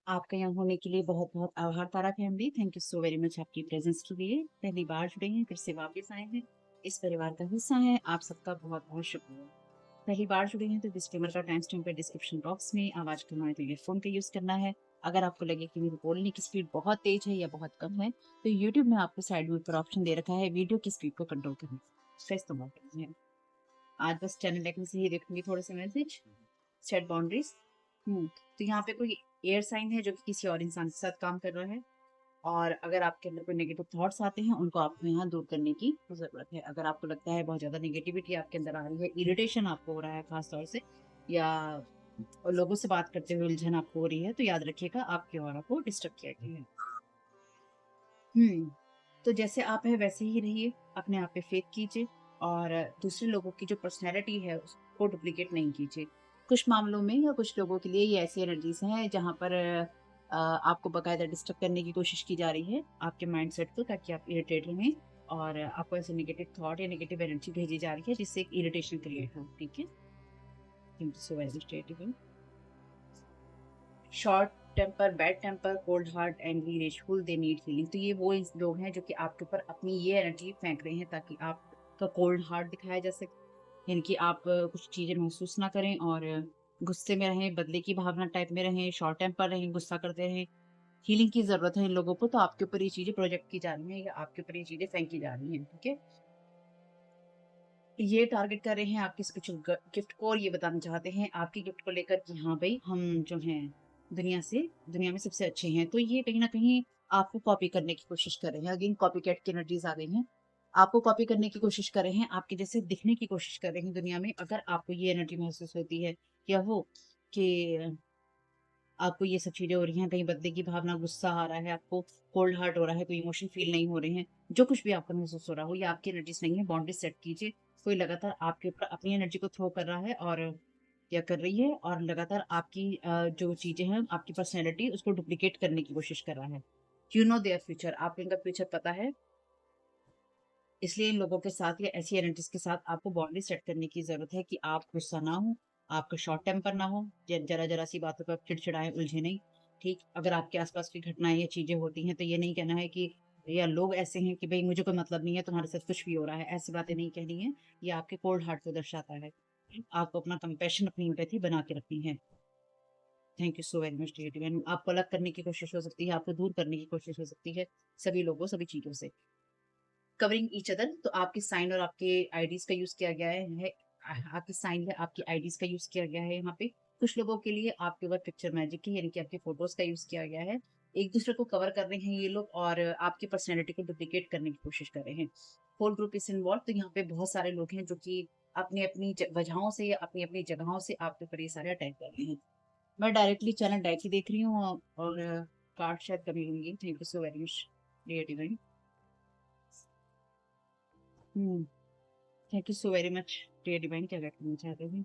आपका यहाँ होने के लिए बहुत-बहुत आभार Tara family. Thank you so very much आपकी प्रेज़ेंस के लिए। पहली बार जुड़े हैं, फिर से वापस आए हैं, इस परिवार का हिस्सा हैं, आप सबका बहुत-बहुत शुक्रिया। पहली बार जुड़े हैं तो डिस्क्लेमर का टाइम स्टैम्प है डिस्क्रिप्शन बॉक्स में। आवाज़ कम आए तो ईयरफ़ोन का यूज़ करना है। अगर आपको लगे कि मेरी बोलने की स्पीड बहुत तेज़ है या बहुत कम है, तो यूट्यूब में आपको साइड में ऊपर ऑप्शन दे रखा है वीडियो की स्पीड को कंट्रोल करने का, इसका इस्तेमाल कीजिए। आज बस चैनल आइकन से ही देखूँगी थोड़े से मैसेज, सेट बाउंड्रीज़। तो यहाँ पे कोई एयर साइन है जो कि किसी और इंसान के साथ काम कर रहा है और अगर आपके अंदर कोई नेगेटिव थॉट्स आते हैं, उनको आपको यहाँ दूर करने की ज़रूरत है। अगर आपको लगता है बहुत ज़्यादा नेगेटिविटी आपके अंदर आ रही है, इरिटेशन आपको हो रहा है ख़ास तौर से या लोगों से बात करते हुए उलझन आपको हो रही है, तो याद रखिएगा आपके ऑरा को डिस्टर्ब किया गया है। तो जैसे आप हैं वैसे ही रहिए, अपने आप पे फ़ेथ कीजिए और दूसरे लोगों की जो पर्सनैलिटी है उसको डुप्लीकेट नहीं कीजिए। कुछ मामलों में या कुछ लोगों के लिए ये ऐसी एनर्जीज़ हैं जहाँ पर आपको बाकायदा डिस्टर्ब करने की कोशिश की जा रही है, आपके माइंडसेट को ताकि आप इरिटेट रहें और आपको ऐसे नेगेटिव थॉट या नेगेटिव एनर्जी भेजी जा रही है जिससे एक इरिटेशन क्रिएट हो, ठीक है? Thank you so very much. Short temper, bad temper, cold heart, angry, rageful, they need healing. तो ये वो लोग हैं जो कि आपके ऊपर अपनी ये एनर्जी फेंक रहे हैं ताकि आपका कोल्ड हार्ट दिखाया जा सके, यानी कि आप कुछ चीज़ें महसूस ना करें और गुस्से में रहें, बदले की भावना टाइप में रहें, शॉर्ट टेम्पर रहें, गुस्सा करते रहें। हीलिंग की ज़रूरत है इन लोगों को, तो आपके ऊपर ये चीज़ें प्रोजेक्ट की जा रही हैं या आपके ऊपर ये चीज़ें फेंकी जा रही हैं, ठीक है? ये टारगेट कर रहे हैं आपकी स्पिरिचुअल गिफ्ट को और ये बताना चाहते हैं आपकी गिफ्ट को लेकर कि हाँ भाई हम जो हैं दुनिया में सबसे अच्छे हैं। तो ये कहीं न कहीं आपको कॉपी करने की कोशिश कर रहे हैं। अगेन कॉपीकैट की एनर्जीज़ आ गई हैं। आपको कॉपी करने की कोशिश कर रहे हैं, आपके जैसे दिखने की कोशिश कर रहे हैं दुनिया में। अगर आपको ये एनर्जी महसूस होती है या हो कि आपको ये सब चीज़ें हो रही हैं, कहीं बदले की भावना, गुस्सा आ रहा है, आपको कोल्ड हार्ट हो रहा है, कोई इमोशन फ़ील नहीं हो रहे हैं, जो कुछ भी आपको महसूस हो रहा हो, ये आपकी एनर्जीज़ नहीं है, बाउंड्री सेट कीजिए। कोई लगातार आपके ऊपर अपनी एनर्जी को थ्रो कर रहा है और या कर रही है और लगातार आपकी जो चीज़ें हैं, आपकी पर्सनैलिटी उसको डुप्लिकेट करने की कोशिश कर रहा है। यू नो देयर फ्यूचर, आपको इनका फ्यूचर पता है, इसलिए इन लोगों के साथ या ऐसी एनर्जीज़ के साथ आपको बाउंड्री सेट करने की ज़रूरत है कि आप गुस्सा ना हो, आपका शॉर्ट टेम्पर ना हो, ज़रा-ज़रा सी बातों पे आप चिड़चिड़ाएँ, उलझे नहीं, ठीक? अगर आपके आस-पास कोई घटनाएँ या चीज़ें होती हैं, तो ये नहीं कहना है कि या लोग ऐसे हैं कि भई मुझे कोई मतलब नहीं है, तुम्हारे साथ कुछ भी हो रहा है, ऐसी बातें नहीं कहनी है। ये आपके कोल्ड हार्ट को दर्शाता है। आपको अपना कंपैशन, अपनी एम्पैथी बना के रखनी है। Thank you so very much dear divine. आपको अलग करने की कोशिश हो सकती है, आपको दूर करने की कोशिश हो सकती है, सभी लोगों, सभी चीज़ों से। कवरिंग ईच अदर, तो आपके साइन और आपके आईडीज़ का यूज़ किया गया है। आपके साइन है, आपकी आईडीज़ का यूज़ किया गया है यहाँ पे। कुछ लोगों के लिए आपके ऊपर पिक्चर मैजिक है, यानी कि आपकी फ़ोटोज़ का यूज़ किया गया है। एक-दूसरे को कवर कर रहे हैं ये लोग और आपकी पर्सनैलिटी को डुप्लीकेट करने की कोशिश कर रहे हैं। होल ग्रुप इज़ इन्वॉल्वड, तो यहाँ पे बहुत सारे लोग हैं जो कि अपनी-अपनी वजहों से या अपनी-अपनी जगहों से आपके ऊपर ये सारे अटैक कर रहे हैं। मैं डायरेक्टली चैनल डायरेक्ट ही देख रही हूँ और कार्ड शायद कभी होंगी। Thank you so very much dear divine. हुँ। Thank you so very much dear divine, क्या करना चाहते थे?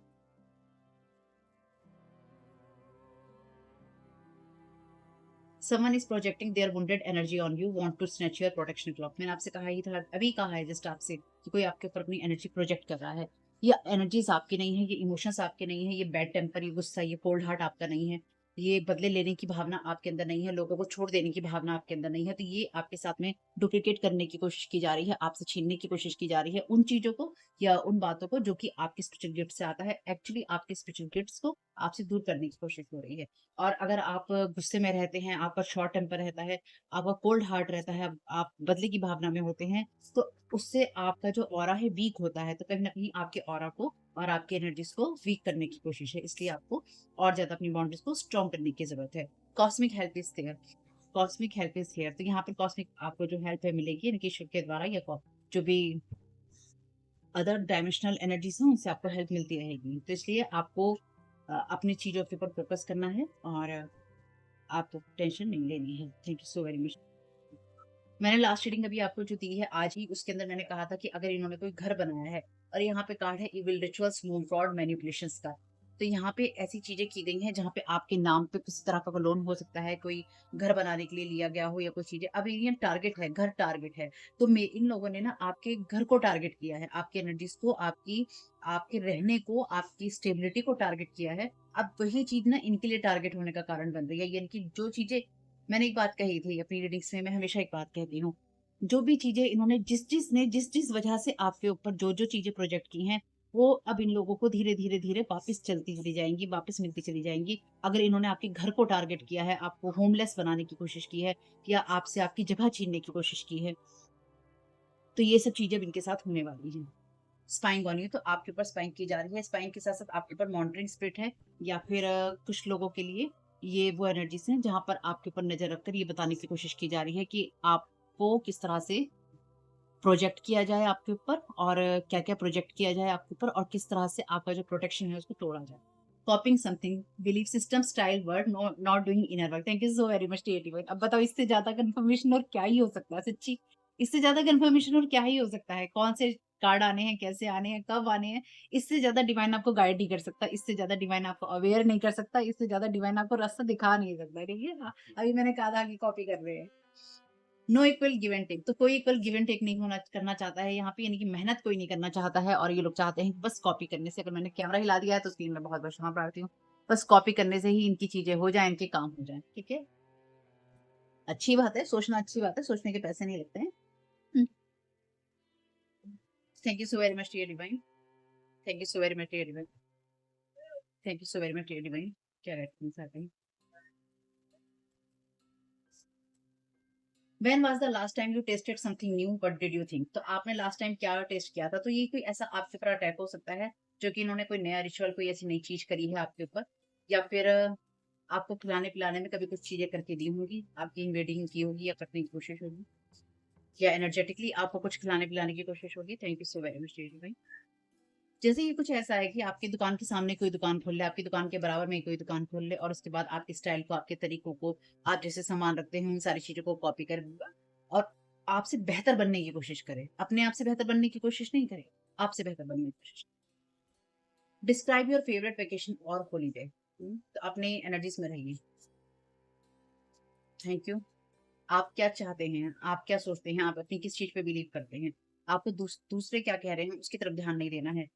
Someone is projecting their wounded energy on you, want to snatch your protection cloak. मैंने आपसे कहा ही था, अभी कहा है जस्ट आपसे कि कोई आपके ऊपर अपनी एनर्जी प्रोजेक्ट कर रहा है। ये एनर्जीज आपकी नहीं है, ये इमोशंस आपके नहीं है, ये बैड टेम्पर, ये गुस्सा, ये कोल्ड हार्ट आपका नहीं है, ये बदले लेने की भावना आपके अंदर नहीं है, लोगों को छोड़ देने की भावना आपके अंदर नहीं है। तो ये आपके साथ में डुप्लीकेट करने की कोशिश की जा रही है, आपसे छीनने की कोशिश की जा रही है उन चीजों को या उन बातों को जो कि आपके स्पिरिचुअल गिफ्ट से आता है। एक्चुअली आपके स्पिरिचुअल गिफ्ट्स को आपसे दूर करने की कोशिश हो रही है। और अगर आप गुस्से में रहते हैं, आपका शॉर्ट टेम्पर रहता है, आपका कोल्ड हार्ट रहता है, आप बदले की भावना में होते हैं, तो उससे आपका जो ऑरा है वीक होता है। तो कहीं न कहीं आपके ऑरा को और आपकी एनर्जीज़ को वीक करने की कोशिश है। इसलिए आपको और ज़्यादा अपनी बाउंड्रीज़ को स्ट्रॉन्ग करने की ज़रूरत है। Cosmic help is there, cosmic help is here. तो यहाँ पे कॉस्मिक आपको जो हेल्प है मिलेगी, यानी कि शिव के द्वारा या जो भी अदर डायमेंशनल एनर्जीज़ हैं, उनसे आपको हेल्प मिलती रहेगी। तो इसलिए आपको अपनी चीज़ों के ऊपर फ़ोकस करना है और आपको टेंशन नहीं लेनी है। Thank you so very much. मैंने लास्ट रीडिंग अभी आपको जो दी है आज ही, उसके अंदर मैंने कहा था कि अगर इन्होंने कोई घर बनाया है और यहाँ पे कार्ड है evil rituals, moon fraud, manipulations का। तो यहाँ पे ऐसी चीजें की गई हैं जहाँ पे आपके नाम पे किसी तरह का लोन हो सकता है, कोई घर बनाने के लिए लिया गया हो या कोई चीजें। अब ये टारगेट है, घर टारगेट है, तो इन लोगों ने ना आपके घर को टारगेट किया है, आपकी एनर्जीज को, आपकी आपके रहने को, आपकी स्टेबिलिटी को टारगेट किया है। अब वही चीज ना इनके लिए टारगेट होने का कारण बन रही है। यानी कि जो चीजें मैंने एक बात कही थी अपनी रीडिंग्स में, मैं हमेशा एक बात कहती हूँ, जो भी चीजें इन्होंने जिस जिस वजह से आपके ऊपर जो जो चीजें प्रोजेक्ट की हैं, वो अब इन लोगों को धीरे धीरे धीरे वापस चलती चली जाएंगी, वापस मिलती चली जाएंगी। अगर इन्होंने आपके घर को टारगेट किया है, आपको होमलेस बनाने की कोशिश की है, या आपसे आपकी जगह छीनने की कोशिश की है, तो ये सब चीजें अब इनके साथ होने वाली हैं। स्पाइंग ऑन यू, तो आपके ऊपर स्पाइंग की जा रही है। स्पाइंग के साथ साथ आपके ऊपर मॉनिटरिंग स्पिरिट है, या फिर कुछ लोगों के लिए ये वो एनर्जीज हैं जहां पर आपके ऊपर नजर रखकर ये बताने की कोशिश की जा रही है कि आपको किस तरह से प्रोजेक्ट किया जाए आपके ऊपर, और क्या-क्या प्रोजेक्ट किया जाए आपके ऊपर, और किस तरह से आपका जो प्रोटेक्शन है उसको तोड़ा जाए। Coping something, belief system, style, word, not doing inner work. Thank you so very much टी81। अब बताओ इससे ज़्यादा कन्फर्मेशन और क्या ही हो सकता है सच्ची? इससे ज़्यादा कन्फर्मेशन और क्या ही हो सकता है? कौन से कार्ड आने हैं, कैसे आने हैं, कब आने हैं? इससे ज़्यादा डिवाइन आपको गाइड नहीं कर सकता, इससे ज़्यादा डिवाइन आपको अवेयर नहीं कर सकता, इससे ज़्यादा डिवाइन आपको रास्ता दिखा नहीं सकता, ठीक है? हाँ, अभी मैंने कहा था कि कॉपी कर रहे हैं। No equal give and take, तो कोई इक्वल गिव एंड टेक नहीं होना करना चाहता है यहाँ पे, यानी कि मेहनत कोई नहीं करना चाहता है, और ये लोग चाहते हैं कि बस कॉपी करने से, अगर मैंने कैमरा हिला दिया है तो स्क्रीन में बहुत बहुत क्षमा प्रार्थी हूँ, बस कॉपी करने से ही इनकी चीजें हो जाए, इनके काम हो जाए, ठीक है। अच्छी बात है, सोचना अच्छी बात है, सोचने के पैसे नहीं लगते हैं। Thank you so very much dear divine, thank you so very much dear divine, thank you so very much dear divine. क्या कहते हैं? When was the last time you tasted something new? What did you think? तो आपने last time क्या test किया था? तो ये कोई ऐसा आपके ऊपर अटैक हो सकता है जो कि इन्होंने कोई नया रिचुअल, कोई ऐसी नई चीज करी है आपके ऊपर, या फिर आपको खिलाने पिलाने में कभी कुछ चीजें करके दी होंगी, आपकी इन्वेडिंग की होगी या करने की कोशिश होगी, या एनर्जेटिकली आपको कुछ खिलाने पिलाने की कोशिश होगी। Thank you so very much. जैसे ये कुछ ऐसा है कि आपकी दुकान के सामने कोई दुकान खोल ले, आपकी दुकान के बराबर में कोई दुकान खोल ले, और उसके बाद आपके स्टाइल को, आपके तरीकों को, आप जैसे सामान रखते हैं उन सारी चीजों को कॉपी करे, और आपसे बेहतर बनने की कोशिश करे। अपने आप से बेहतर बनने की कोशिश नहीं करे, आपसे बेहतर बनने की कोशिश। डिस्क्राइब योर फेवरेट वेकेशन और हॉलीडे, तो अपने एनर्जीज में रहिए। Thank you. आप क्या चाहते हैं, आप क्या सोचते हैं, आप अपनी किस चीज पे बिलीव करते हैं, आपको दूसरे क्या कह रहे हैं उसकी तरफ ध्यान नहीं देना है।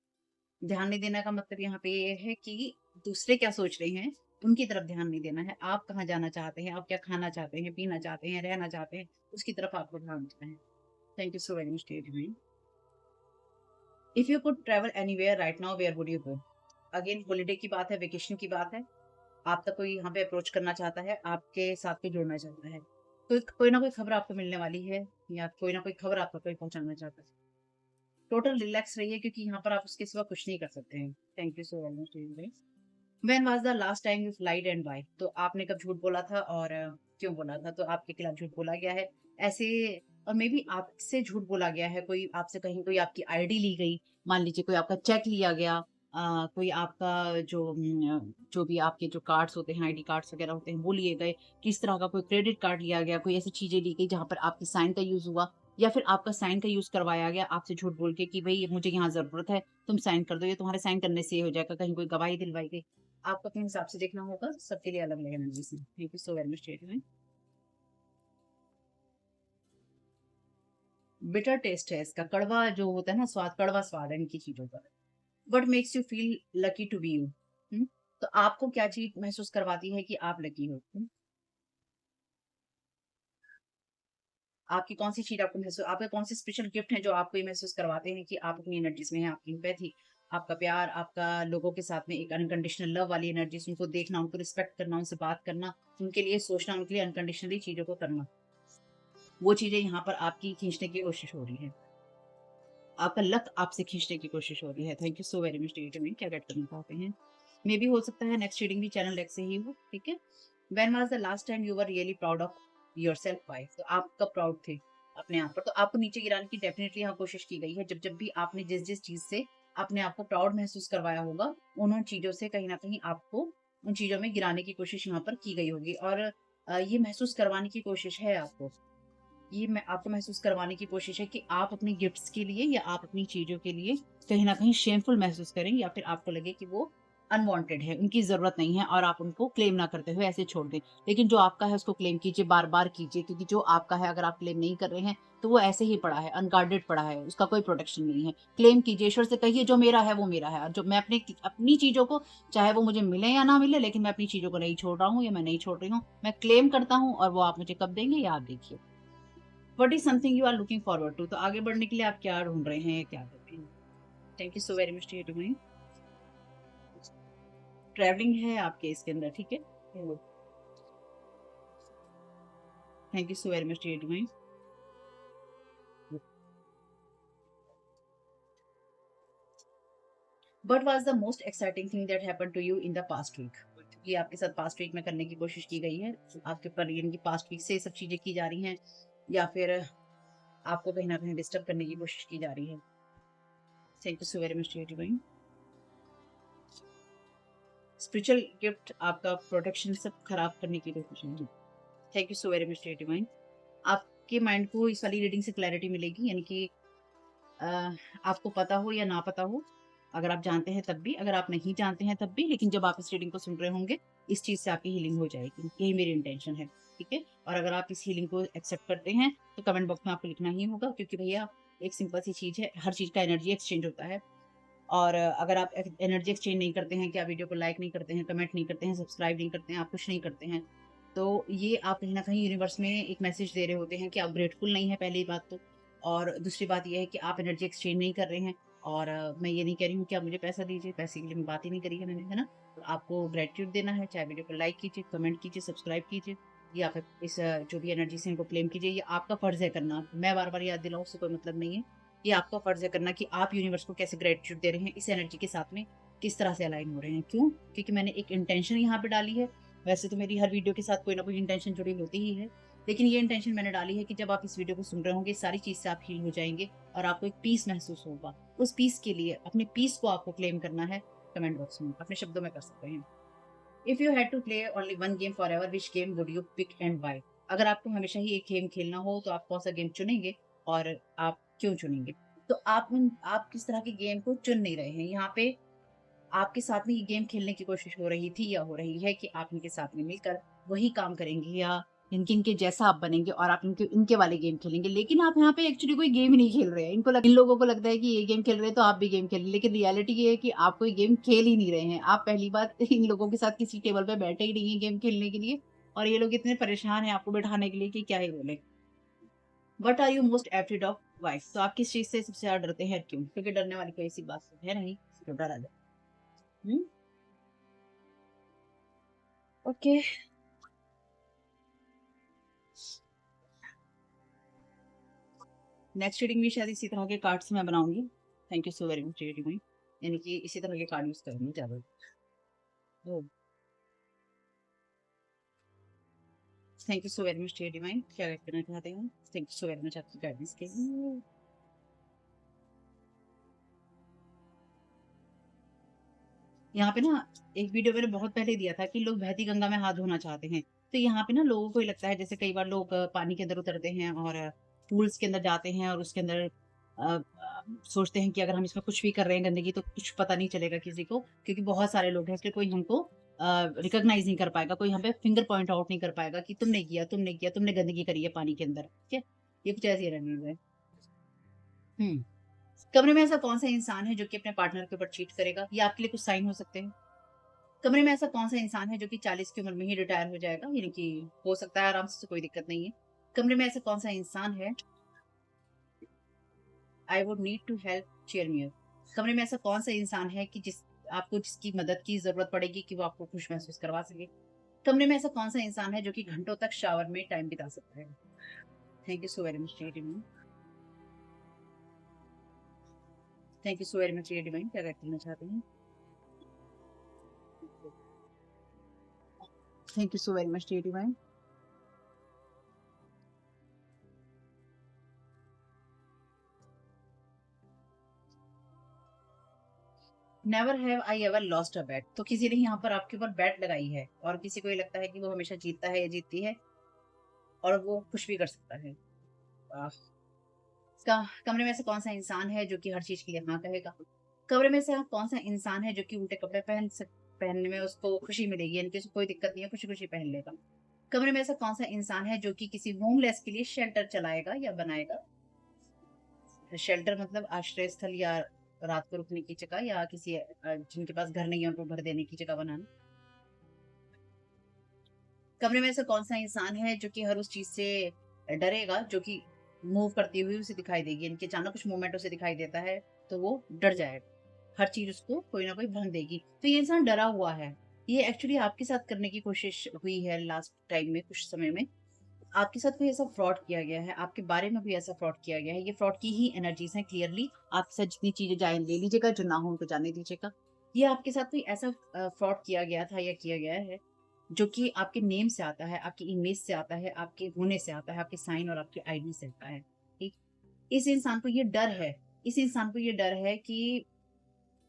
ध्यान नहीं देने का मतलब यहाँ पे ये है कि दूसरे क्या सोच रहे हैं, उनकी तरफ ध्यान नहीं देना है। आप कहाँ जाना चाहते हैं, आप क्या खाना चाहते हैं, पीना चाहते हैं, रहना चाहते हैं, उसकी तरफ आपको ध्यान देना है। Thank you so very much dear. If you could travel anywhere right now, where would you go? Again holiday की बात है, वेकेशन की बात है, आप तक कोई यहाँ पे अप्रोच करना चाहता है, आपके साथ कोई जुड़ना चाहता है, तो कोई ना कोई खबर आपको मिलने वाली है, या कोई ना कोई खबर आपको कोई पहुंचाना चाहता है। टोटल रिलैक्स रहिए, क्योंकि यहाँ पर आप उसके सिवा कुछ नहीं कर सकते हैं। Thank you so very much. When was the last time you lied and why? तो आपने कब झूठ बोला था, और क्यों बोला था? तो आपके खिलाफ झूठ बोला गया है ऐसे, और मे बी आपसे झूठ बोला गया है, कोई आपसे कहीं कोई आपकी आईडी ली गई, मान लीजिए कोई आपका चेक लिया गया, कोई आपका जो भी आपके जो कार्ड्स होते हैं, आईडी कार्ड्स वगैरह होते हैं, वो लिए गए, किस तरह का कोई क्रेडिट कार्ड लिया गया, कोई ऐसी चीजें ली गई जहां पर आपके साइन का यूज हुआ, या फिर आपका साइन का यूज करवाया गया आपसे झूठ बोल के कि भाई मुझे यहाँ जरूरत है, तुम साइन कर दो, ये तुम्हारे साइन करने से ये हो जाएगा, कहीं कोई गवाही दिलवाई गई। आपको अपने हिसाब से देखना होगा, सबके लिए अलग अलग एनर्जी है। Thank you so very much. Bitter taste है इसका, कड़वा जो होता है ना स्वाद, कड़वा स्वाद है इनकी चीजों का। What makes you feel lucky to be you? तो आपको क्या चीज महसूस करवाती है कि आप लकी हो? आपकी कौन सी चीज आपको महसूस, आपके कौन से स्पेशल गिफ्ट हैं जो आपको ये महसूस करवाते हैं कि आप अपनी एनर्जीज में हैं, आपकी एम्पैथी, आपका प्यार, आपका लोगों के साथ में एक अनकंडीशनल लव वाली एनर्जीज, उनको देखना, उनको रिस्पेक्ट करना, उनसे बात करना, उनके लिए सोचना, उनके लिए अनकंडीशनली चीजों को करना, वो चीजें यहाँ पर आपकी खींचने की कोशिश हो रही है। आपका लक आपसे खींचने की कोशिश हो रही है। Thank you so very much TV में क्या गेट करना चाहते हैं। मे भी हो सकता है नेक्स्ट रीडिंग भी चैनल डेक से ही हो, ठीक है। When was the last time you were really proud of yourself? Bye, तो आप कब प्राउड थे अपने आप पर? तो आपको नीचे गिराने की डेफिनेटली यहाँ कोशिश की गई है। जब जब भी आपने जिस जिस चीज से अपने आप को प्राउड महसूस करवाया होगा, उन चीजों से कहीं ना कहीं आपको उन चीजों में गिराने की कोशिश यहाँ पर की गई होगी, और ये महसूस करवाने की कोशिश है आपको, ये मैं आपको महसूस करवाने की कोशिश है कि आप अपनी गिफ्ट्स के लिए या आप अपनी चीज़ों के लिए कहीं न कहीं शेमफुल महसूस करें, या फिर आपको लगे कि वो अनवांटेड है, उनकी ज़रूरत नहीं है और आप उनको क्लेम ना करते हुए ऐसे छोड़ दें। लेकिन जो आपका है उसको क्लेम कीजिए, बार-बार कीजिए, क्योंकि जो आपका है अगर आप क्लेम नहीं कर रहे हैं, तो वो ऐसे ही पड़ा है, अनगार्डेड पड़ा है, उसका कोई प्रोटेक्शन नहीं है। क्लेम कीजिए, ईश्वर से कहिए जो मेरा है वो मेरा है, और जो मैं अपनी चीज़ों को, चाहे वो मुझे मिले या ना मिले, लेकिन मैं अपनी चीज़ों को नहीं छोड़ रहा हूँ या मैं नहीं छोड़ रही हूँ। मैं क्लेम करता हूँ और वो आप मुझे कब देंगे ये आप देखिए। What is something you are looking forward to? तो आगे बढ़ने के लिए आप क्या ढूँढ रहे हैं, क्या कर रहे हैं? Thank you so very much to you. Travelling है आपके इसके अंदर, ठीक है? Thank you so very much dear divine. What was the most exciting thing that happened to you in the past week? ये आपके साथ पास्ट वीक में करने की कोशिश की गई है। आपके ऊपर यानी कि पास्ट वीक से ये सब चीजें की जा रही हैं, या फिर आपको कहीं ना कहीं डिस्टर्ब करने की कोशिश की जा रही है। Thank you so very much dear divine. Spiritual gift आपका प्रोटेक्शन सब खराब करने की कोशिश है। Thank you so very much dear divine. आपके माइंड को इस वाली रीडिंग से क्लैरिटी मिलेगी, यानी कि अ, आपको पता हो या ना पता हो, अगर आप जानते हैं तब भी, अगर आप नहीं जानते हैं तब भी, लेकिन जब आप इस रीडिंग को सुन रहे होंगे, इस चीज़ से आपकी हीलिंग हो जाएगी। यही मेरी इंटेंशन है, ठीक है? और अगर आप इस हीलिंग को एक्सेप्ट करते हैं, तो कमेंट बॉक्स में आपको लिखना ही होगा, क्योंकि भैया एक सिंपल सी चीज़ है, हर चीज़ का एनर्जी एक्सचेंज होता है। और अगर आप एनर्जी एक्सचेंज नहीं करते हैं, कि आप वीडियो को लाइक नहीं करते हैं, कमेंट नहीं करते हैं, सब्सक्राइब नहीं करते हैं, आप कुछ नहीं करते हैं, तो ये आप कहीं न कहीं यूनिवर्स में एक मैसेज दे रहे होते हैं कि आप ग्रेटफुल नहीं हैं, पहली बात तो। और दूसरी बात ये है कि आप एनर्जी एक्सचेंज नहीं कर रहे हैं। और मैं ये नहीं कह रही हूँ कि आप मुझे पैसा दीजिए, पैसे के लिए मैं बात ही नहीं करी है मैंने, है ना? तो आपको ग्रैटिट्यूड देना है, चाहे वीडियो को लाइक कीजिए, कमेंट कीजिए, सब्सक्राइब कीजिए, या फिर इस जो भी एनर्जी से इनको क्लेम कीजिए, ये आपका फ़र्ज़ है करना। मैं बार-बार याद दिलाऊँ उससे कोई मतलब नहीं है। ये आपका फ़र्ज़ है करना कि आप यूनिवर्स को कैसे ग्रैटिट्यूड दे रहे हैं, इस एनर्जी के साथ में किस तरह से अलाइन हो रहे हैं। क्यों? क्योंकि मैंने एक इंटेंशन यहाँ पे डाली है। वैसे तो मेरी हर वीडियो के साथ कोई ना कोई इंटेंशन जुड़ी होती ही है। लेकिन ये इंटेंशन मैंने डाली है कि जब आप इस वीडियो को सुन रहे होंगे, सारी चीज़ से आप हील हो जाएँगे और आपको एक पीस महसूस होगा। उस पीस के लिए, अपने पीस को आपको क्लेम करना है कमेंट बॉक्स में, अपने शब्दों में कर सकते हैं। If you had to play only one game forever, which game would you pick and why? अगर आपको हमेशा ही एक गेम खेलना हो, तो आप कौन-सा गेम चुनेंगे और आप क्यों चुनेंगे? तो आप किस तरह के गेम को चुन नहीं रहे हैं। यहाँ पे आपके साथ में ये गेम खेलने की कोशिश हो रही थी या हो रही है कि आप इनके साथ में मिलकर वही काम करेंगे, या इनके जैसा आप बनेंगे और आप इनके इनके वाले गेम खेलेंगे। लेकिन आप यहाँ पे एक्चुअली कोई गेम ही नहीं खेल रहे हैं। इन लोगों को लगता है कि ये गेम खेल रहे हैं तो आप भी गेम खेल रहे हैं। लेकिन रियलिटी ये है कि आप कोई गेम खेल ही नहीं रहे हैं। आप पहली बात इन लोगों के साथ किसी टेबल पे बैठे ही नहीं हैं गेम खेलने के लिए, और ये लोग इतने परेशान हैं आपको बैठाने के लिए कि क्या ही बोले। What are you most afraid of? Why? तो आप किस चीज़ से सबसे ज़्यादा डरते हैं, क्यों? क्योंकि डरने वाली कोई ऐसी बात तो है नहीं, जो डरा जाए। हुँ? ओके। नेक्स्ट रीडिंग भी शायद इसी तरह के कार्ड्स मैं बनाऊँगी। Thank you so very much reading में। यानी कि इसी तरह के कार्ड यूज़ करूँगी ज़्यादा। Oh! Thank you so very much dear divine. क्या गाइड करना चाहते हैं? Thank you so very much आपकी गाइडेंस के लिए। यहाँ पे ना एक वीडियो मैंने बहुत पहले दिया था कि लोग बहती गंगा में हाथ धोना चाहते हैं। तो यहाँ पे ना लोगों को ये लगता है, जैसे कई बार लोग पानी के अंदर उतरते हैं और पूल्स के अंदर जाते हैं और उसके अंदर सोचते हैं कि अगर हम इसमें कुछ भी कर रहे हैं गंदगी, तो कुछ पता नहीं चलेगा किसी को, क्योंकि बहुत सारे लोग हैं, इसलिए कोई हमको रिकॉग्नाइज़ नहीं कर पाएगा, कोई हम पे फिंगर पॉइंट आउट नहीं कर पाएगा कि तुमने किया, तुमने गंदगी करी है पानी के अंदर, ठीक है? ये कुछ ऐसी रनिंग है। हुँ। कमरे में ऐसा कौन-सा इंसान है जो कि अपने पार्टनर के ऊपर चीट करेगा? ये आपके लिए कुछ साइन हो सकते हैं। कमरे में ऐसा कौन-सा इंसान है जो कि 40 की उम्र में ही रिटायर हो जाएगा? यानी कि हो सकता है आराम से, कोई दिक्कत नहीं है। कमरे में ऐसा कौन-सा इंसान है, I would need to help, cheer me up. कमरे में ऐसा कौन-सा इंसान है कि जिसकी मदद की ज़रूरत पड़ेगी कि वो आपको खुश महसूस करवा सके? कमरे में ऐसा कौन-सा इंसान है जो कि घंटों तक शावर में टाइम बिता सकता है? Thank you so very much dear divine. Thank you so very much dear divine. क्या गाइड करना चाहते हैं? Thank you so very much dear divine. Never have I ever lost a bet. तो किसी ने यहाँ पर आपके ऊपर बेट लगाई है और किसी को ये लगता है कि वो हमेशा जीतता है या जीतती है, और वो कुछ भी कर सकता है। कमरे में ऐसा कौन सा इंसान है जो कि हर चीज के लिए हाँ कहेगा? कमरे में ऐसा कौन सा इंसान है जो कि उल्टे कपड़े पहनने में उसको खुशी मिलेगी, यानी कि उसको कोई दिक्कत नहीं है, खुशी खुशी पहन लेगा। कमरे में ऐसा कौन सा इंसान है जो कि किसी होमलेस के लिए शेल्टर चलाएगा या बनाएगा। शेल्टर मतलब आश्रय स्थल या रात को रुकने की जगह, या किसी जिनके पास घर नहीं है उनको घर देने की जगह बनाना। कमरे में ऐसा कौन सा इंसान है जो कि हर उस चीज से डरेगा जो कि मूव करती हुई उसे दिखाई देगी, यानी कि अचानक कुछ मूवमेंट उसे दिखाई देता है तो वो डर जाएगा, हर चीज उसको कोई ना कोई भ्रम देगी, तो ये इंसान डरा हुआ है। ये एक्चुअली आपके साथ करने की कोशिश हुई है लास्ट टाइम में, कुछ समय में आपके साथ कोई ऐसा फ्रॉड किया गया है, आपके बारे में भी ऐसा फ्रॉड किया गया है, ये फ्रॉड की ही एनर्जीज हैं क्लियरली। आपके साथ जितनी चीजें जाए ले लीजिएगा, जो ना हो उनको जाने दीजिएगा। ये आपके साथ कोई ऐसा फ्रॉड किया गया था या किया गया है जो कि आपके नेम से आता है, आपकी इमेज से आता है, आपके होने से आता है, आपके साइन और आपके आईडी से आता है। ठीक, इस इंसान को ये डर है, इस इंसान को ये डर है कि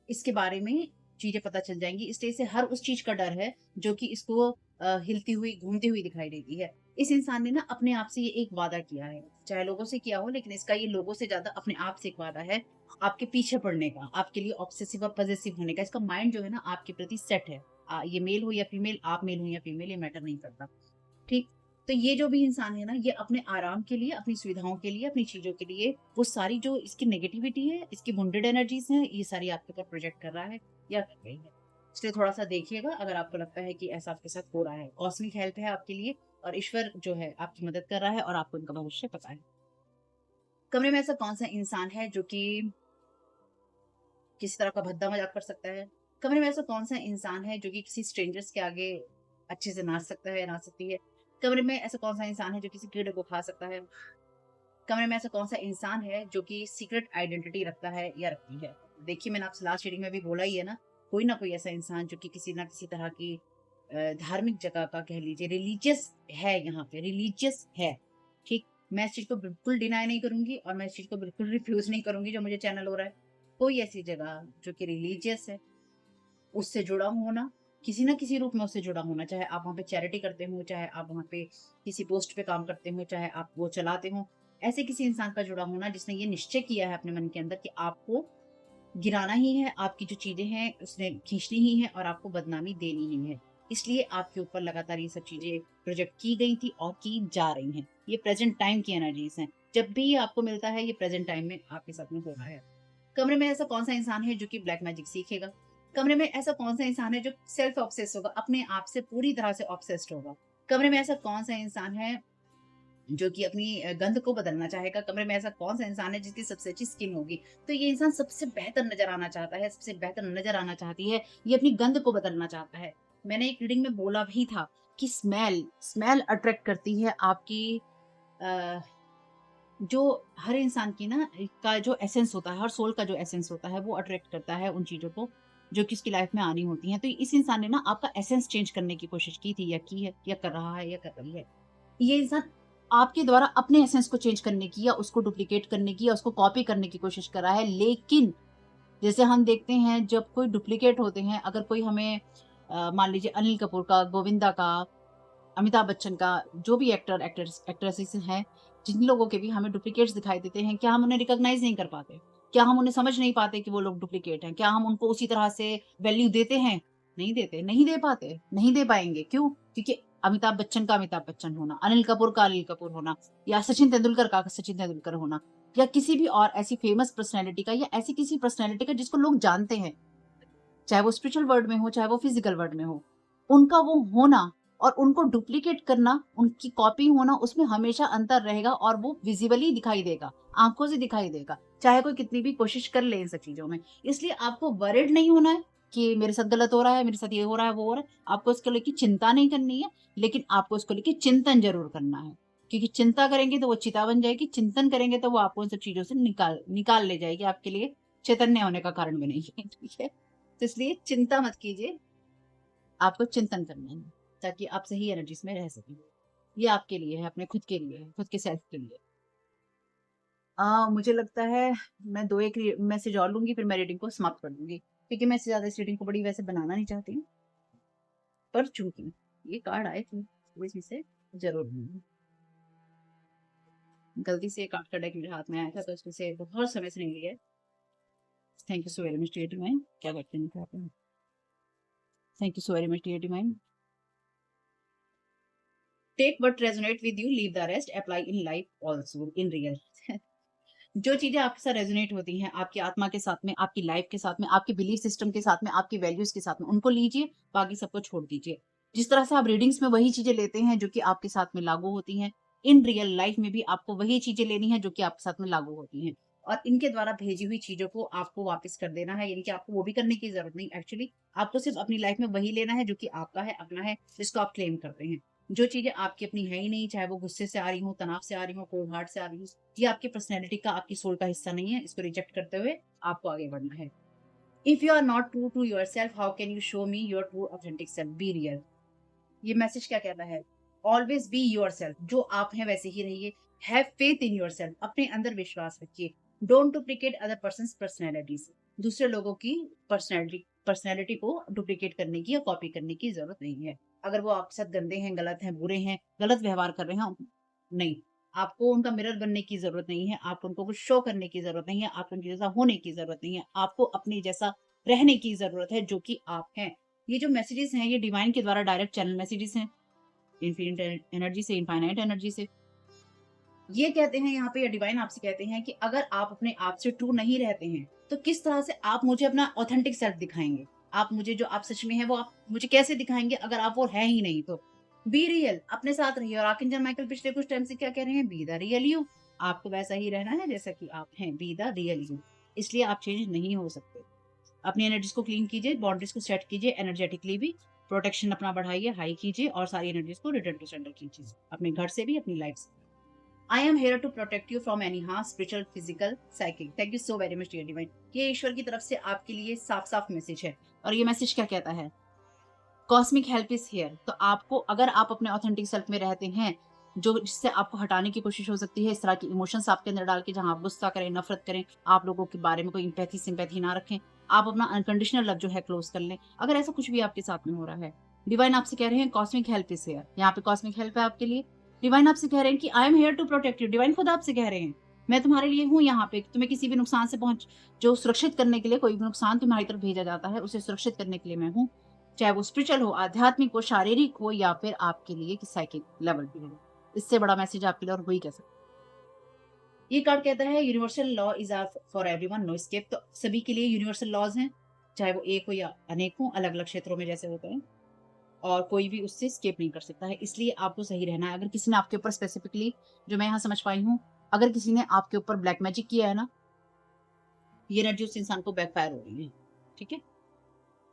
इसके बारे में चीजें पता चल जाएंगी, इसलिए इसे हर उस चीज का डर है जो कि इसको हिलती हुई घूमती हुई दिखाई देती है। इस इंसान ने ना अपने आप से ये एक वादा किया है, चाहे लोगों से किया हो, लेकिन इसका ये लोगों से ज्यादा अपने आप से एक वादा है, आपके पीछे पड़ने का, आपके लिए ऑब्सेसिव और पजेसिव होने का। इसका माइंड जो है ना आपके प्रति सेट है। ये मेल हो या फीमेल, आप मेल हो या फीमेल, ये मैटर नहीं करता। ठीक, तो ये जो भी इंसान है ना, ये अपने आराम के लिए, अपनी सुविधाओं के लिए, अपनी चीजों के लिए वो सारी जो इसकी नेगेटिविटी है, इसकी वुंडेड एनर्जीज हैं, ये सारी आपके ऊपर प्रोजेक्ट कर रहा है या कर रही है। इसलिए थोड़ा सा देखिएगा अगर आपको लगता है कि ऐसा आपके साथ हो रहा है। कॉस्मिक हेल्प है आपके लिए और ईश्वर जो है आपकी मदद कर रहा है और आपको इनका भविष्य पता है। कमरे में ऐसा कौन सा इंसान है जो कि किसी तरह का भद्दा मजाक कर सकता है। कमरे में ऐसा कौन सा इंसान है जो कि किसी स्ट्रेंजर्स के आगे अच्छे से नाच सकता है, नाच सकती है। कमरे में ऐसा कौन सा इंसान है जो किसी कीड़े को खा सकता है। कमरे में ऐसा कौन सा इंसान है जो कि सीक्रेट आइडेंटिटी रखता है या रखती है। देखिए, मैंने आपसे लास्ट रीडिंग में भी बोला ही है ना कोई ऐसा इंसान जो कि किसी ना किसी तरह की धार्मिक जगह का, कह लीजिए रिलीजियस है, यहाँ पे रिलीजियस है। ठीक, मैं इस चीज को बिल्कुल डिनाई नहीं करूंगी और मैं इस चीज को बिल्कुल रिफ्यूज नहीं करूंगी जो मुझे चैनल हो रहा है। कोई ऐसी जगह जो कि रिलीजियस है, उससे जुड़ा होना, किसी ना किसी रूप में उससे जुड़ा होना, चाहे आप वहाँ पे चैरिटी करते हो, चाहे आप वहाँ पे किसी पोस्ट पे काम करते हो, चाहे आप वो चलाते हो, ऐसे किसी इंसान का जुड़ा होना जिसने ये निश्चय किया है अपने मन के अंदर कि आपको गिराना ही है, आपकी जो चीजें हैं उसने खींचनी ही है और आपको बदनामी देनी ही है। इसलिए आपके ऊपर लगातार ये सब चीजें प्रोजेक्ट की गई थी और की जा रही हैं। ये प्रेजेंट टाइम की एनर्जीज हैं। जब भी ये आपको मिलता है, ये प्रेजेंट टाइम में आपके साथ में हो रहा है। कमरे में ऐसा कौन सा इंसान है जो कि ब्लैक मैजिक सीखेगा। कमरे में ऐसा कौन सा इंसान है जो सेल्फ ऑब्सेस होगा, अपने आप से पूरी तरह से ऑब्सेस्ड होगा। कमरे में ऐसा कौन सा इंसान है जो कि अपनी गंध को बदलना चाहेगा। कमरे में ऐसा कौन सा इंसान है जिसकी सबसे अच्छी स्किन होगी। तो ये इंसान सबसे बेहतर नजर आना चाहता है, सबसे बेहतर नजर आना चाहती है, ये अपनी गंध को बदलना चाहता है। मैंने एक रीडिंग में बोला भी था कि स्मेल स्मेल अट्रैक्ट करती है आपकी, अ, जो हर इंसान की ना का जो एसेंस होता है, हर सोल का जो एसेंस होता है, वो अट्रैक्ट करता है उन चीजों को जो कि उसकी लाइफ में आनी होती हैं। तो इस इंसान ने ना आपका एसेंस चेंज करने की कोशिश की थी, या की है, या कर रहा है, या कर रही है। ये इंसान आपके द्वारा अपने एसेंस को चेंज करने की, या उसको डुप्लीकेट करने की, या उसको कॉपी करने की कोशिश कर रहा है। लेकिन जैसे हम देखते हैं जब कोई डुप्लीकेट होते हैं, अगर कोई हमें मान लीजिए अनिल कपूर का, गोविंदा का, अमिताभ बच्चन का, जो भी एक्ट्रेसेस हैं, जिन लोगों के भी हमें डुप्लीकेट्स दिखाई देते हैं, क्या हम उन्हें रिकॉग्नाइज नहीं कर पाते? क्या हम उन्हें समझ नहीं पाते कि वो लोग डुप्लीकेट हैं? क्या हम उनको उसी तरह से वैल्यू देते हैं? नहीं देते, नहीं दे पाते, नहीं दे पाएंगे। क्यों? क्योंकि अमिताभ बच्चन का अमिताभ बच्चन होना, अनिल कपूर का अनिल कपूर होना, या सचिन तेंदुलकर का सचिन तेंदुलकर होना, या किसी भी और ऐसी फेमस पर्सनैलिटी का, या ऐसी किसी पर्सनैलिटी का जिसको लोग जानते हैं, चाहे वो स्पिरिचुअल वर्ल्ड में हो, चाहे वो फिजिकल वर्ल्ड में हो, उनका वो होना और उनको डुप्लीकेट करना, उनकी कॉपी होना, उसमें हमेशा अंतर रहेगा और वो विजिबली दिखाई देगा, आंखों से दिखाई देगा, चाहे कोई कितनी भी कोशिश कर ले इन सब चीजों में। इसलिए आपको वरिड नहीं होना है कि मेरे साथ गलत हो रहा है, मेरे साथ ये हो रहा है, वो हो रहा है। आपको इसको लेके चिंता नहीं करनी है, लेकिन आपको इसको लेके चिंतन जरूर करना है, क्योंकि चिंता करेंगे तो वो चिता बन जाएगी, चिंतन करेंगे तो वो आपको इन सब चीजों से निकाल निकाल ले जाएगी, आपके लिए चैतन्य होने का कारण बनेगी। ठीक है, तो इसलिए चिंता मत कीजिए, आपको चिंतन करना है, ताकि आप सही एनर्जीज में रह सकें। ये आपके लिए है, अपने खुद के लिए है, खुद के सेल्फ के लिए। मुझे लगता है मैं 2 एक मैसेज और लूँगी, फिर मैं रीडिंग को समाप्त कर दूँगी, क्योंकि मैं इससे ज़्यादा इस रीडिंग को बड़ी वैसे बनाना नहीं चाहती हूँ, पर चूँकि ये कार्ड आए थे, तो इसमें से ज़रूर लूँगी। गलती से ये कार्ड का डेक मेरे हाथ में आया था, तो इसमें से बहुत समय से नहीं लिया है। Thank you so very much dear divine, क्या करते हैं आप? Thank you so very much dear divine. Take what resonate with you, leave the rest, apply in life also in real. जो चीजें आपके साथ रेजोनेट होती हैं, आपकी आत्मा के साथ में, आपकी लाइफ के साथ में, आपके बिलीफ सिस्टम के साथ में, आपकी वैल्यूज के साथ में, उनको लीजिए, बाकी सबको छोड़ दीजिए। जिस तरह से आप रीडिंग्स में वही चीजें लेते हैं जो कि आपके साथ में लागू होती हैं, इन रियल लाइफ में भी आपको वही चीजें लेनी है जो कि आपके साथ में लागू होती हैं। और इनके द्वारा भेजी हुई चीजों को आपको वापस कर देना है, यानी कि आपको वो भी करने की जरूरत नहीं। एक्चुअली आपको सिर्फ अपनी लाइफ में वही लेना है जो कि आपका है, अपना है, जिसको आप क्लेम करते हैं। जो चीजें आपकी अपनी है ही नहीं, चाहे वो गुस्से से आ रही हो, तनाव से आ रही हो, कोल्ड हार्ट से आ रही हो, ये आपकी पर्सनैलिटी का, आपकी सोल का हिस्सा नहीं है। इसको रिजेक्ट करते हुए आपको आगे बढ़ना है। If you are not true to your self, how can you show me your true authentic self, be real. ये मैसेज क्या कहता है? ऑलवेज बी योर सेल्फ, जो आप हैं वैसे ही रहिए। Have faith in your self, अपने अंदर विश्वास रखिए। Don't duplicate other person personalities, दूसरे लोगों की पर्सनैलिटी को डुप्लीकेट करने की या कॉपी करने की जरूरत नहीं है। अगर वो आपके साथ गंदे हैं, गलत हैं, बुरे हैं, गलत व्यवहार कर रहे हैं, नहीं, आपको उनका मिरर बनने की जरूरत नहीं है। आपको उनको कुछ शो करने की जरूरत नहीं है। आपको उनके जैसा होने की जरूरत नहीं है। आपको अपने जैसा रहने की जरूरत है, जो कि आप हैं। ये जो मैसेजेस हैं, ये डिवाइन के द्वारा डायरेक्ट चैनल मैसेजेस हैं, इन्फिनिट एनर्जी से, इनफाइनाइट एनर्जी से। ये कहते हैं यहाँ पे, या डिवाइन आपसे कहते हैं कि अगर आप अपने आप से ट्रू नहीं रहते हैं, तो किस तरह से आप मुझे अपना ऑथेंटिक सेल्फ दिखाएंगे? आप मुझे जो आप सच में है, वो आप मुझे कैसे दिखाएंगे अगर आप वो है ही नहीं तो? बी रियल, अपने साथ रहिए। और आर्कएंजल माइकल पिछले कुछ टाइम से क्या कह रहे हैं? Be the real you. आपको वैसा ही रहना है जैसा कि आप हैं, बी द रियल यू। इसलिए आप चेंज नहीं हो सकते। अपनी एनर्जीज को क्लीन कीजिए, बाउंड्रीज को सेट कीजिए, एनर्जेटिकली भी प्रोटेक्शन अपना बढ़ाइए, हाई कीजिए, और सारी एनर्जीज को रिटर्न टू सेंटर कीजिए, अपने घर से भी, अपनी लाइफ से। I am here to protect you from any harm, spiritual, physical, psychic. Thank you so very much dear divine. ये ईश्वर की तरफ से आपके लिए साफ साफ मैसेज है। और ये मैसेज क्या कहता है? Cosmic help is here. तो आपको, अगर आप अपने ऑथेंटिक सेल्फ में रहते हैं, जो जिससे आपको हटाने की कोशिश हो सकती है, इस तरह की इमोशंस आपके अंदर डाल के, जहां आप गुस्सा करें, नफरत करें, आप लोगों के बारे में कोई इम्पैथी सिंपैथी ना रखें, आप अपना अनकंडीशनल लव जो है क्लोज कर लें। अगर ऐसा कुछ भी आपके साथ में हो रहा है, डिवाइन आपसे कह रहे हैं कॉस्मिक हेल्प इज हियर। यहाँ पे कॉस्मिक हेल्प है आपके लिए। डिवाइन आपसे कह रहे हैं कि I am here to protect you. Divine खुद आपसे कह रहे हैं, मैं तुम्हारे लिए हूँ यहाँ पे। तुम्हें किसी भी नुकसान से जो सुरक्षित करने के लिए, कोई भी नुकसान तुम्हारी तरफ भेजा जाता है, उसे सुरक्षित करने के लिए मैं हूँ। चाहे वो स्पिरिचुअल हो, आध्यात्मिक हो, शारीरिक हो, या फिर आपके लिए कि साइकिक लेवल पे हो। इससे बड़ा मैसेज आपके लिए और हो ही कैसे? ये कार्ड कहता है universal law is for everyone, no escape. तो सभी के लिए यूनिवर्सल लॉज हैं, चाहे वो एक हो या अनेक हो, अलग अलग क्षेत्रों में जैसे होते हैं, और कोई भी उससे स्केप नहीं कर सकता है। इसलिए आपको सही रहना है। अगर किसी ने आपके ऊपर स्पेसिफिकली, जो मैं यहाँ समझ पाई हूँ, अगर किसी ने आपके ऊपर ब्लैक मैजिक किया है ना, ये एनर्जी उस इंसान को बैकफायर हो रही है, ठीक है,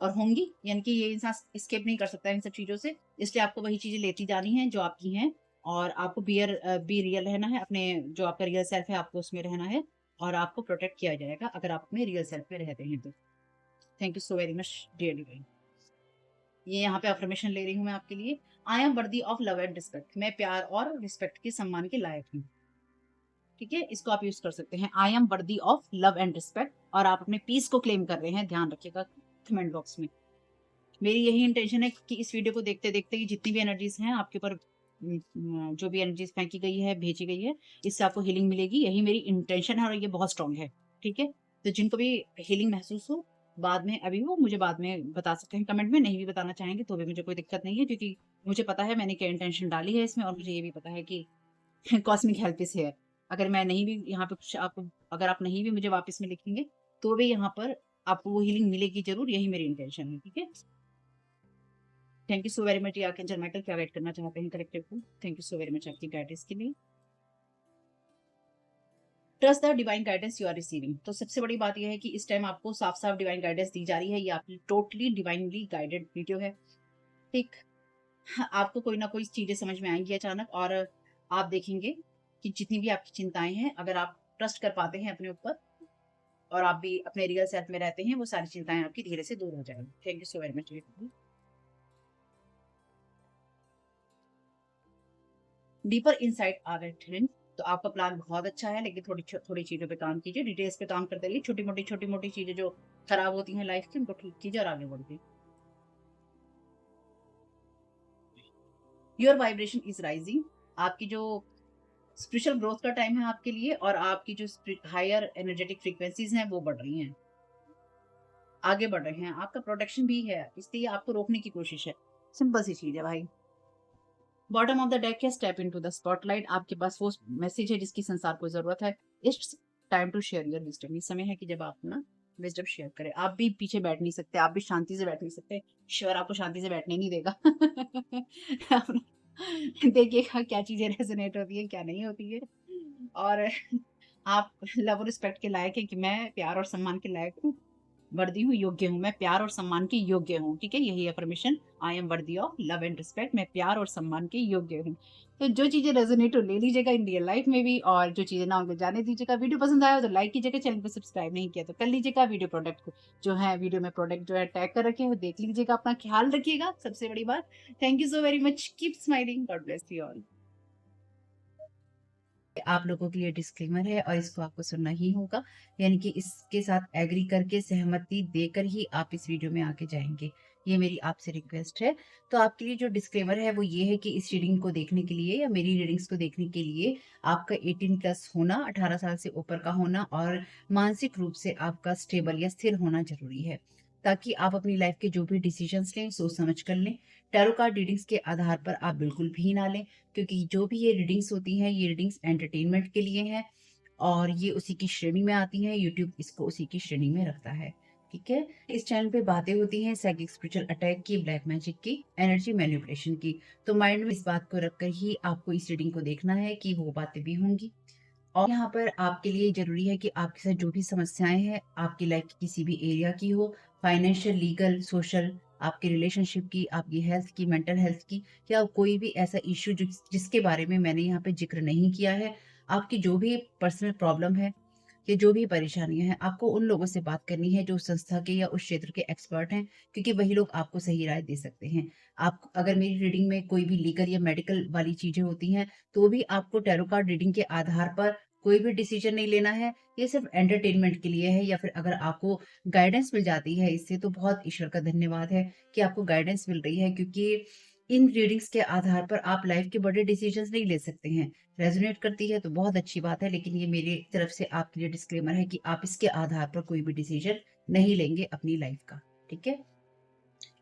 और होंगी, यानी कि ये इंसान एस्केप नहीं कर सकता इन सब चीज़ों से। इसलिए आपको वही चीज़ें लेती जानी हैं जो आपकी हैं, और आपको बी रियल रहना है। अपने जो आपका रियल सेल्फ है, आपको उसमें रहना है, और आपको प्रोटेक्ट किया जाएगा अगर आप अपने रियल सेल्फ में रहते हैं तो। Thank you so very much dear divine. ये यहाँ पे अफर्मेशन ले रही हूँ मैं आपके लिए। I am worthy of love and respect, मैं प्यार और रिस्पेक्ट के, सम्मान के लायक हूँ। ठीक है, इसको आप यूज कर सकते हैं। I am worthy of love and respect, और आप अपने पीस को क्लेम कर रहे हैं, ध्यान रखिएगा कमेंट बॉक्स में। मेरी यही इंटेंशन है कि इस वीडियो को देखते देखते ही जितनी भी एनर्जीज हैं आपके ऊपर, जो भी एनर्जीज फेंकी गई है, भेजी गई है, इससे आपको हीलिंग मिलेगी। यही मेरी इंटेंशन है, और ये बहुत स्ट्रांग है। ठीक है, तो जिनको भी हीलिंग महसूस हो, बाद में, अभी वो मुझे बाद में बता सकते हैं कमेंट में। नहीं भी बताना चाहेंगे तो भी मुझे कोई दिक्कत नहीं है, क्योंकि मुझे पता है मैंने क्या इंटेंशन डाली है इसमें, और मुझे ये भी पता है कि कॉस्मिक हेल्प इज हेयर। अगर मैं नहीं भी यहाँ पे कुछ आपको, अगर आप नहीं भी मुझे वापस में लिखेंगे, तो भी यहाँ पर आपको वो हीलिंग मिलेगी जरूर। यही मेरी इंटेंशन है। ठीक है, thank you so very much. Archangel Michael क्या गाइड करना चाहते हैं कलेक्टिव को? Thank you so very much आपकी गाइडेंस के लिए। Trust the divine guidance you are receiving. तो सबसे बड़ी बात यह है कि इस टाइम आपको साफ साफ डिवाइन गाइडेंस दी जा रही है। ये आपकी टोटली डिवाइनली गाइडेड वीडियो है। ठीक, हाँ, आपको कोई ना कोई चीजें समझ में आएंगी अचानक, और आप देखेंगे कि जितनी भी आपकी चिंताएं हैं, अगर आप ट्रस्ट कर पाते हैं अपने ऊपर, और आप भी अपने रियल सेल्फ में रहते हैं, वो सारी चिंताएं आपकी धीरे से दूर हो जाएंगी। Thank you so very much. Deeper insight are at. तो आपका प्लान बहुत अच्छा है, लेकिन थोड़ी थोड़ी चीजों पे काम कीजिए, डिटेल्स पे काम करते रहिए। छोटी मोटी चीजें जो खराब होती हैं लाइफ की, उनको ठीक कीजिए और आगे बढ़िए। Your vibration is rising. आपकी जो स्पिरिचुअल ग्रोथ का टाइम है आपके लिए, और आपकी जो हायर एनर्जेटिक फ्रीक्वेंसीज हैं वो बढ़ रही हैं। आगे बढ़ रहे हैं, आपका प्रोटेक्शन भी है, इसलिए आपको रोकने की कोशिश है। सिंपल सी चीज़ है भाई। बॉटम ऑफ द डेक है स्टेप इनटू द स्पॉटलाइट। आपके पास वो मैसेज है जिसकी संसार को ज़रूरत है। It's time to share your wisdom. ये समय है कि जब आप ना विज़डम शेयर करें। आप भी पीछे बैठ नहीं सकते, आप भी शांति से बैठ नहीं सकते। ईश्वर आपको शांति से बैठने नहीं देगा। आप ना देखिएगा क्या चीज़ें रेज़ोनेट होती हैं, क्या नहीं होती है। और आप लव और रिस्पेक्ट के लायक हैं कि मैं प्यार और सम्मान के लायक हूँ। वर्दी हूँ, योग्य हूँ, मैं प्यार और सम्मान के योग्य हूँ, ठीक है? यही affirmation, I am worthy of love and respect, मैं प्यार और सम्मान के योग्य हूँ। तो जो चीज़ें रेज़ोनेट हो ले लीजिएगा इन रियल लाइफ़ में भी, और जो चीज़ें ना उनको जाने दीजिएगा। वीडियो पसंद आया हो तो लाइक कीजिएगा, चैनल को सब्सक्राइब नहीं किया तो कर लीजिएगा। वीडियो प्रोडक्ट को जो है वीडियो में प्रोडक्ट जो है टैग कर रखे हैं वो देख लीजिएगा, अपना ख़्याल रखिएगा, सबसे बड़ी बात। Thank you so very much, keep smiling, God bless you all. आप लोगों के लिए डिस्क्लेमर है और इसको आपको सुनना ही होगा, यानी कि इसके साथ एग्री करके सहमति देकर ही आप इस वीडियो में आगे जाएंगे। ये मेरी आपसे रिक्वेस्ट है। तो आपके लिए जो डिस्क्लेमर है वो ये है कि इस रीडिंग को देखने के लिए या मेरी रीडिंग्स को देखने के लिए आपका 18 प्लस होना, 18 साल से ऊपर का होना और मानसिक रूप से आपका स्टेबल या स्थिर होना जरूरी है, ताकि आप अपनी लाइफ के जो भी डिसीजंस लें सोच समझ कर लें। टैरो कार्ड रीडिंग्स के आधार पर आप बिल्कुल भी ना लें, क्योंकि जो भी ये रीडिंग्स होती हैं ये रीडिंग्स एंटरटेनमेंट के लिए हैं और ये उसी की श्रेणी में आती हैं। यूट्यूब इसको उसी की श्रेणी में रखता है, ठीक है? इस चैनल पे बातें होती हैं साइकिक स्पिरिचुअल अटैक की, ब्लैक मैजिक की, एनर्जी मैनिपुलेशन की। तो माइंड में इस बात को रखकर ही आपको इस रीडिंग को देखना है कि वो बातें भी होंगी। और यहाँ पर आपके लिए ज़रूरी है कि आपके साथ जो भी समस्याएँ हैं, आपकी लाइफ़ की किसी भी एरिया की हो, फाइनेंशियल, लीगल, सोशल, आपके रिलेशनशिप की, आपकी हेल्थ की, मेंटल हेल्थ की, या कोई भी ऐसा इश्यू जिसके बारे में मैंने यहाँ पे ज़िक्र नहीं किया है, आपकी जो भी पर्सनल प्रॉब्लम है या जो भी परेशानियाँ हैं, आपको उन लोगों से बात करनी है जो उस संस्था के या उस क्षेत्र के एक्सपर्ट हैं, क्योंकि वही लोग आपको सही राय दे सकते हैं। आप अगर मेरी रीडिंग में कोई भी लीगल या मेडिकल वाली चीज़ें होती हैं, तो भी आपको टैरो कार्ड रीडिंग के आधार पर कोई भी डिसीजन नहीं लेना है। ये सिर्फ़ एंटरटेनमेंट के लिए है, या फिर अगर आपको गाइडेंस मिल जाती है इससे, तो बहुत ईश्वर का धन्यवाद है कि आपको गाइडेंस मिल रही है, क्योंकि इन रीडिंग्स के आधार पर आप लाइफ़ के बड़े डिसीजंस नहीं ले सकते हैं। रेज़ोनेट करती है तो बहुत अच्छी बात है, लेकिन ये मेरी तरफ से आपके लिए डिस्क्लेमर है कि आप इसके आधार पर कोई भी डिसीजन नहीं लेंगे अपनी लाइफ़ का, ठीक है?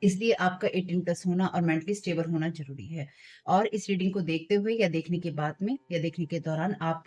इसलिए आपका 18 प्लस होना और मेंटली स्टेबल होना ज़रूरी है। और इस रीडिंग को देखते हुए या देखने के बाद में या देखने के दौरान आप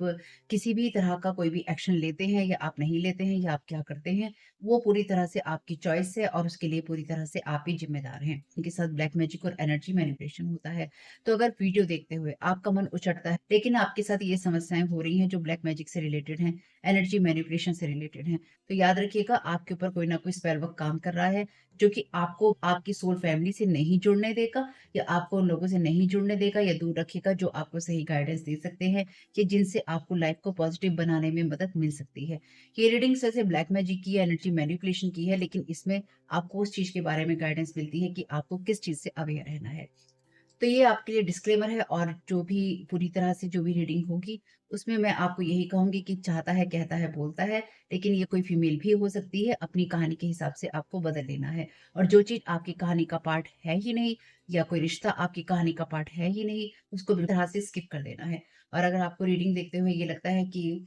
किसी भी तरह का कोई भी एक्शन लेते हैं या आप नहीं लेते हैं या आप क्या करते हैं, वो पूरी तरह से आपकी चॉइस है और उसके लिए पूरी तरह से आप ही ज़िम्मेदार हैं। इनके साथ ब्लैक मैजिक और एनर्जी मैनिपुलेशन होता है। तो अगर वीडियो देखते हुए आपका मन उचटता है, लेकिन आपके साथ ये समस्याएँ हो रही हैं जो ब्लैक मैजिक से रिलेटेड हैं, एनर्जी मैनिपुलेशन से रिलेटेड हैं, तो याद रखिएगा आपके ऊपर कोई ना कोई स्पेल वर्क काम कर रहा है, जो कि आपको आपकी सोल फैमिली से नहीं जुड़ने देगा या आपको उन लोगों से नहीं जुड़ने देगा या दूर रखेगा जो आपको सही गाइडेंस दे सकते हैं कि जिनसे आपको लाइफ को पॉजिटिव बनाने में मदद मिल सकती है। ये रीडिंग्स वैसे ब्लैक मैजिक की है, एनर्जी मैनिपुलेशन की है, लेकिन इसमें आपको उस चीज़ के बारे में गाइडेंस मिलती है कि आपको किस चीज़ से अवेयर रहना है। तो ये आपके लिए डिस्क्लेमर है, और जो भी पूरी तरह से जो भी रीडिंग होगी उसमें मैं आपको यही कहूँगी कि चाहता है, कहता है, बोलता है, लेकिन ये कोई फीमेल भी हो सकती है, अपनी कहानी के हिसाब से आपको बदल लेना है। और जो चीज़ आपकी कहानी का पार्ट है ही नहीं या कोई रिश्ता आपकी कहानी का पार्ट है ही नहीं, उसको बिल्कुल तरह से स्किप कर देना है। और अगर आपको रीडिंग देखते हुए ये लगता है कि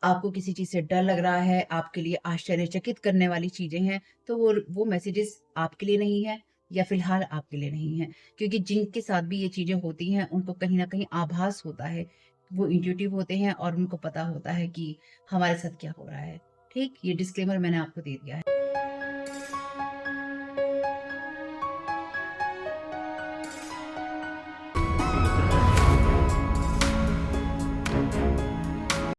आपको किसी चीज़ से डर लग रहा है, आपके लिए आश्चर्यचकित करने वाली चीज़ें हैं, तो वो मैसेजेस आपके लिए नहीं है या फ़िलहाल आपके लिए नहीं है। क्योंकि जिनके साथ भी ये चीज़ें होती हैं, उनको कहीं न कहीं आभास होता है। वो इंट्यूटिव होते हैं और उनको पता होता है कि हमारे साथ क्या हो रहा है। ठीक? ये डिस्क्लेमर मैंने आपको दे दिया है।